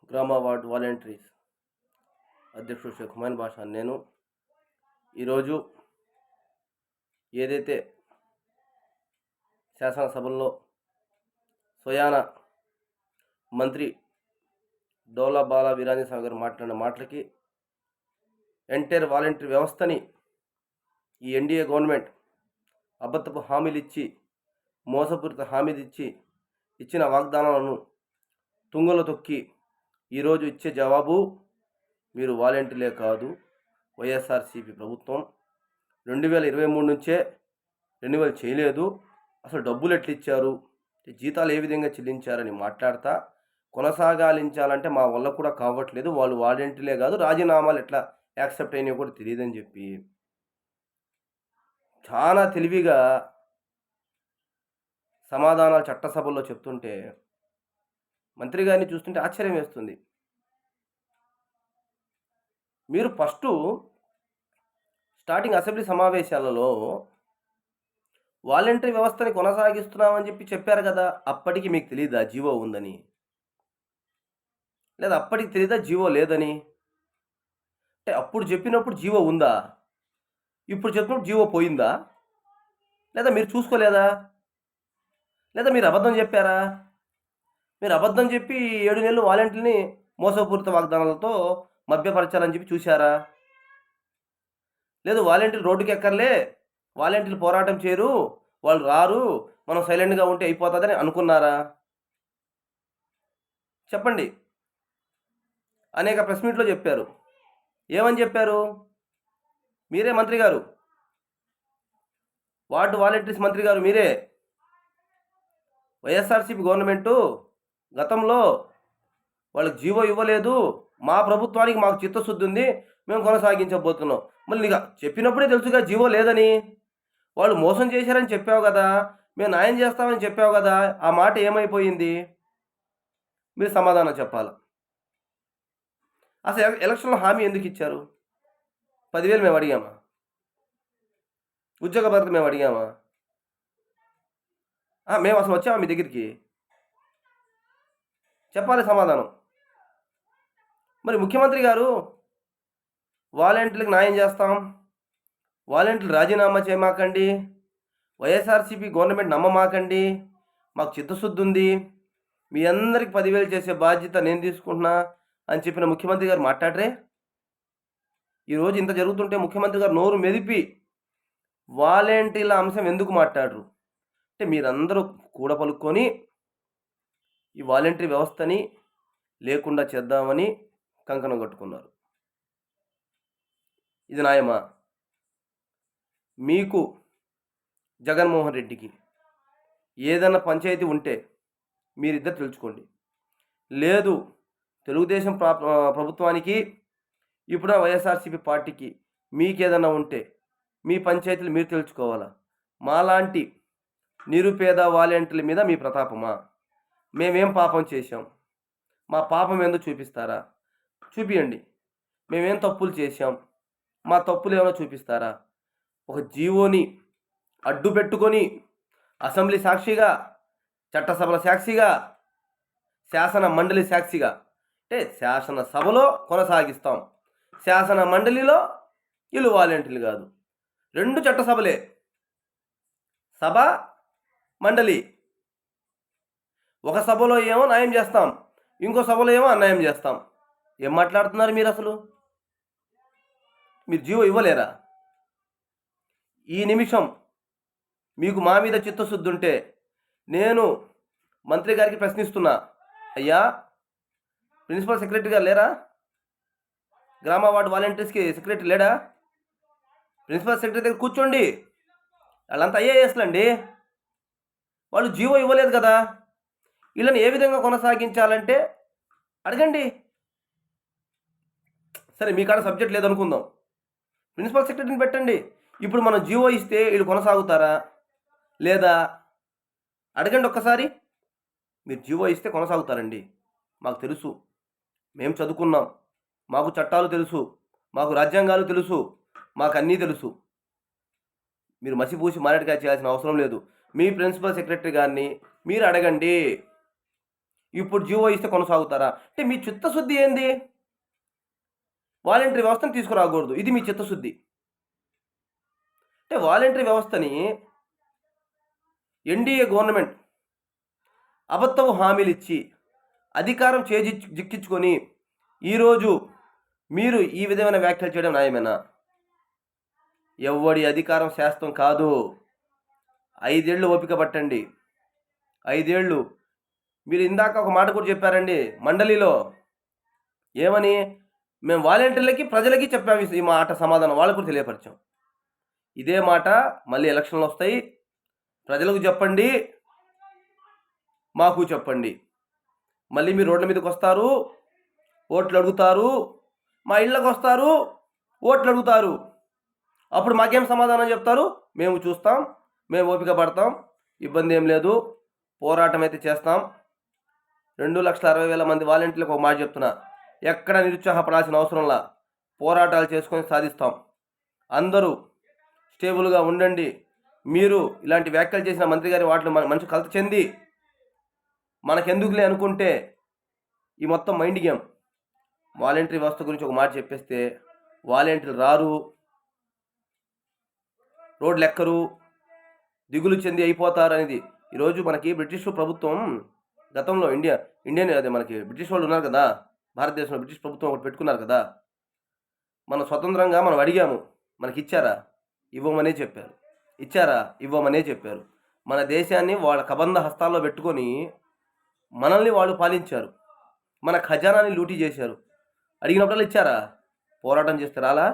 గ్రామ ward volunteers అధ్యక్షుడు షేక్ హుమైన్ బాషా నేను ఈరోజు ఏదైతే శాసనసభల్లో స్వయాన మంత్రి డోలా బాల వీరాంజనేయ గారు మాట్లాడిన మాటలకి ఎంటైర్ వాలంటీర్ వ్యవస్థని ఈ ఎన్డీఏ గవర్నమెంట్ అబద్ధపు హామీలు ఇచ్చి మోసపూరిత హామీలు ఇచ్చిన వాగ్దానాలను తుంగలో తొక్కి ఈరోజు ఇచ్చే జవాబు మీరు వాలంటీర్లే కాదు, వైఎస్ఆర్సీపీ ప్రభుత్వం 2023 నుంచే రెన్యువల్ చేయలేదు, అసలు డబ్బులు ఎట్లా ఇచ్చారు, జీతాలు ఏ విధంగా చెల్లించారని మాట్లాడతా కొనసాగించాలంటే మా వల్ల కూడా కావట్లేదు, వాళ్ళు వాలంటీర్లే కాదు రాజీనామాలు ఎట్లా యాక్సెప్ట్ అయినాయో కూడా తెలియదని చెప్పి చాలా తెలివిగా సమాధానాలు చట్టసభల్లో చెప్తుంటే మంత్రి గారిని చూస్తుంటే ఆశ్చర్యం వేస్తుంది. మీరు ఫస్టు స్టార్టింగ్ అసెంబ్లీ సమావేశాలలో వాలంటరీ వ్యవస్థని కొనసాగిస్తున్నామని చెప్పారు కదా, అప్పటికి మీకు తెలీదా జీవో ఉందని? లేదా అప్పటికి తెలీదా జీవో లేదని? అంటే అప్పుడు చెప్పినప్పుడు జీవో ఉందా, ఇప్పుడు చెప్పినప్పుడు జీవో పోయిందా? లేదా మీరు చూసుకోలేదా? లేదా మీరు అబద్ధం చెప్పారా? మీరు అబద్ధం చెప్పి 7 నెలలు వాలంటీర్ని మోసపూరిత వాగ్దానాలతో మభ్యపరచాలని చెప్పి చూశారా? లేదు వాలంటీర్లు రోడ్డుకి ఎక్కర్లే, వాలంటీర్లు పోరాటం చేయరు, వాళ్ళు రారు, మనం సైలెంట్గా ఉంటే అయిపోతుందని అనుకున్నారా? చెప్పండి. అనేక ప్రెస్ మీట్లో చెప్పారు. ఏమని చెప్పారు? మీరే మంత్రి గారు, వార్డు వాలంటీర్స్ మంత్రి గారు మీరే. వైఎస్ఆర్సీపీ గవర్నమెంటు గతంలో వాళ్ళకి జీవో ఇవ్వలేదు, మా ప్రభుత్వానికి మాకు చిత్తశుద్ధి ఉంది, మేము కొనసాగించబోతున్నాం. మళ్ళీ ఇక చెప్పినప్పుడే తెలుసుగా జీవో లేదని. వాళ్ళు మోసం చేశారని చెప్పావు కదా, మేము న్యాయం చేస్తామని చెప్పావు కదా, ఆ మాట ఏమైపోయింది? మీరు సమాధానం చెప్పాలి. అసలు ఎలక్షన్లో హామీ ఎందుకు ఇచ్చారు? 10,000 మేము అడిగామా? ఉద్యోగ భద్రత మేము అడిగామా? మేము అసలు వచ్చామా మీ దగ్గరికి? చెప్పాలి సమాధానం. మరి ముఖ్యమంత్రి గారు వాలంటీర్లకు న్యాయం చేస్తాం, వాలంటీర్లు రాజీనామా చేయమాకండి, వైఎస్ఆర్సీపీ గవర్నమెంట్ నమ్మమాకండి, మాకు చిత్తశుద్ధి ఉంది, మీ అందరికి 10,000 చేసే బాధ్యత నేను తీసుకుంటున్నా అని చెప్పిన ముఖ్యమంత్రి గారు మాట్లాడరే? ఈరోజు ఇంత జరుగుతుంటే ముఖ్యమంత్రి గారు నోరు మెదిపి వాలంటీర్ల అంశం ఎందుకు మాట్లాడరు? అంటే మీరందరూ కూడా పలుక్కొని ఈ వాలంటీర్ వ్యవస్థని లేకుండా చేద్దామని కంకణం కట్టుకున్నారు. ఇది న్యాయమా? మీకు జగన్మోహన్ రెడ్డికి ఏదైనా పంచాయతీ ఉంటే మీరిద్దరు తెలుసుకోండి. లేదు తెలుగుదేశం ప్రభుత్వానికి ఇప్పుడు వైఎస్ఆర్సీపీ పార్టీకి మీకేదన్నా ఉంటే మీ పంచాయతీలు మీరు తెలుసుకోవాలా. మాలాంటి నిరుపేద వాలంటీర్ల మీద మీ ప్రతాపమా? మేమేం పాపం చేశాం? మా పాపం ఏందో చూపిస్తారా? చూపియండి. మేమేం తప్పులు చేశాం, మా తప్పులు ఏమైనా చూపిస్తారా? ఒక జీవోని అడ్డు పెట్టుకొని అసెంబ్లీ సాక్షిగా, చట్టసభల సాక్షిగా, శాసన మండలి సాక్షిగా, అంటే శాసనసభలో కొనసాగిస్తాం, శాసన మండలిలో వీళ్ళు వాలంటీర్లు కాదు, 2 చట్టసభలే, సభ మండలి. ఒక సభలో ఏమో న్యాయం చేస్తాం, ఇంకో సభలో ఏమో అన్యాయం చేస్తాం. ఏం మాట్లాడుతున్నారు మీరు? అసలు మీరు జీవో ఇవ్వలేరా? ఈ నిమిషం మీకు మా మీద చిత్తశుద్ధి ఉంటే నేను మంత్రి గారికి ప్రశ్నిస్తున్నా, అయ్యా ప్రిన్సిపల్ సెక్రటరీ గారు లేరా? గ్రామ వార్డు వాలంటీర్స్కి సెక్రటరీ లేడా? ప్రిన్సిపల్ సెక్రటరీ దగ్గర కూర్చోండి. వాళ్ళంతా ఐఏఎస్లండి, వాళ్ళు జీవో ఇవ్వలేదు కదా, వీళ్ళని ఏ విధంగా కొనసాగించాలంటే అడగండి. సరే మీ కాడ సబ్జెక్ట్ లేదనుకుందాం, ప్రిన్సిపల్ సెక్రటరీని పెట్టండి. ఇప్పుడు మనం జీవో ఇస్తే వీళ్ళు కొనసాగుతారా లేదా అడగండి ఒక్కసారి. మీరు జీవో ఇస్తే కొనసాగుతారండి, మాకు తెలుసు, మేము చదువుకున్నాం, మాకు చట్టాలు తెలుసు, మాకు రాజ్యాంగాలు తెలుసు, మాకు అన్నీ తెలుసు. మీరు మసిపూసి మారేడుకాయ చేయాల్సిన అవసరం లేదు. మీ ప్రిన్సిపల్ సెక్రటరీ గారిని మీరు అడగండి. ఇప్పుడు జీవో ఇస్తే కొనసాగుతారా? అంటే మీ చిత్తశుద్ధి ఏంది? వాలంటరీ వ్యవస్థను తీసుకురాకూడదు. ఇది మీ చిత్తశుద్ధి. అంటే వాలంటరీ వ్యవస్థని ఎన్డీఏ గవర్నమెంట్ అబద్ధపు హామీలిచ్చి అధికారం జిక్కించుకొని ఈరోజు మీరు ఈ విధమైన వ్యాఖ్యలు చేయడం న్యాయమేనా? ఎవ్వడి అధికారం శాస్త్రం కాదు. 5 ఏళ్ళు ఓపిక పట్టండి. 5 ఏళ్ళు. మీరు ఇందాక ఒక మాట కూడా చెప్పారండి మండలిలో. ఏమని? మేము వాలంటీర్లకి ప్రజలకి చెప్పాము ఈ మాట సమాధానం. వాళ్ళకు కూడా తెలియపరిచాం. ఇదే మాట మళ్ళీ ఎలక్షన్లు వస్తాయి. ప్రజలకు చెప్పండి, మాకు చెప్పండి. మళ్ళీ మీరు రోడ్ల మీదకి వస్తారు, ఓట్లు అడుగుతారు, మా ఇళ్ళకు వస్తారు, ఓట్లు అడుగుతారు. అప్పుడు మాకేం సమాధానం చెప్తారు? మేము చూస్తాం, మేము ఓపిక పడతాం, ఇబ్బంది ఏం లేదు, పోరాటం అయితే చేస్తాం. 2,60,000 మంది వాలంటీర్లకు ఒక మాట చెప్తున్నా, ఎక్కడ నిరుత్సాహపడాల్సిన అవసరంలా, పోరాటాలు చేసుకొని సాధిస్తాం. అందరూ స్టేబుల్గా ఉండండి. మీరు ఇలాంటి వ్యాఖ్యలు చేసిన మంత్రి గారి వాటిలో మంచి కలత చెంది మనకెందుకులే అనుకుంటే ఈ మొత్తం మైండ్ గేమ్. వాలంటరీ వ్యవస్థ గురించి ఒక మాట చెప్పేస్తే వాలంటీర్లు రారు, రోడ్లు ఎక్కరు, దిగులు చెంది అయిపోతారు అనేది. ఈరోజు మనకి బ్రిటిష్ ప్రభుత్వం గతంలో ఇండియన్ అదే మనకి బ్రిటిష్ వాళ్ళు ఉన్నారు కదా, భారతదేశంలో బ్రిటిష్ ప్రభుత్వం ఒకటి పెట్టుకున్నారు కదా. మనం స్వతంత్రంగా మనం అడిగాము, మనకి ఇచ్చారా? ఇవ్వమనే చెప్పారు. ఇచ్చారా? ఇవ్వమనే చెప్పారు. మన దేశాన్ని వాళ్ళ కబంధ హస్తాల్లో పెట్టుకొని మనల్ని వాళ్ళు పాలించారు. మన ఖజానాని లూటీ చేశారు. అడిగినప్పుడల్లా ఇచ్చారా? పోరాటం చేస్తే రాలా?